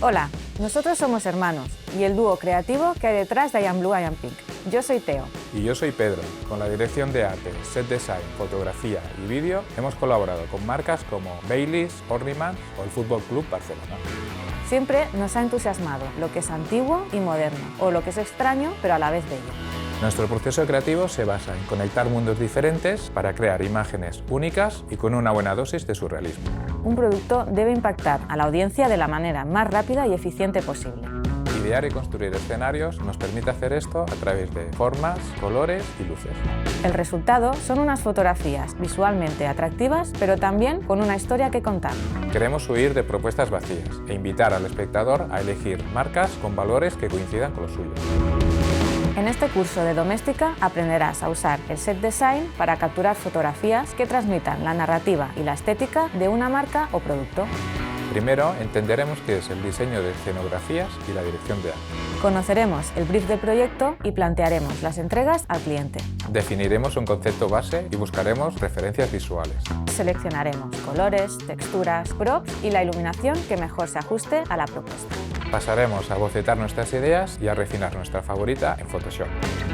Hola, nosotros somos hermanos y el dúo creativo que hay detrás de I Am Blue, I Am Pink. Yo soy Teo. Y yo soy Pedro. Con la dirección de arte, set design, fotografía y vídeo hemos colaborado con marcas como Baileys, Ornimans o el Fútbol Club Barcelona. Siempre nos ha entusiasmado lo que es antiguo y moderno, o lo que es extraño pero a la vez bello. Nuestro proceso creativo se basa en conectar mundos diferentes para crear imágenes únicas y con una buena dosis de surrealismo. Un producto debe impactar a la audiencia de la manera más rápida y eficiente posible. Idear y construir escenarios nos permite hacer esto a través de formas, colores y luces. El resultado son unas fotografías visualmente atractivas, pero también con una historia que contar. Queremos huir de propuestas vacías e invitar al espectador a elegir marcas con valores que coincidan con los suyos. En este curso de doméstica aprenderás a usar el set design para capturar fotografías que transmitan la narrativa y la estética de una marca o producto. Primero entenderemos qué es el diseño de escenografías y la dirección de arte. Conoceremos el brief del proyecto y plantearemos las entregas al cliente. Definiremos un concepto base y buscaremos referencias visuales. Seleccionaremos colores, texturas, props y la iluminación que mejor se ajuste a la propuesta. Pasaremos a bocetar nuestras ideas y a refinar nuestra favorita en Photoshop.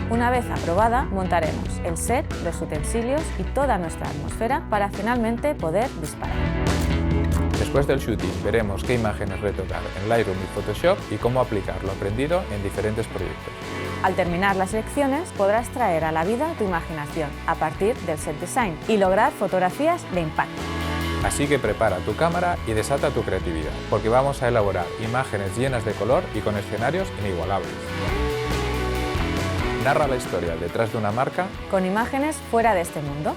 Una vez aprobada, montaremos el set, los utensilios y toda nuestra atmósfera para finalmente poder disparar. Después del shooting veremos qué imágenes retocar en Lightroom y Photoshop y cómo aplicar lo aprendido en diferentes proyectos. Al terminar las lecciones podrás traer a la vida tu imaginación a partir del set design y lograr fotografías de impacto. Así que prepara tu cámara y desata tu creatividad, porque vamos a elaborar imágenes llenas de color y con escenarios inigualables. Narra la historia detrás de una marca con imágenes fuera de este mundo.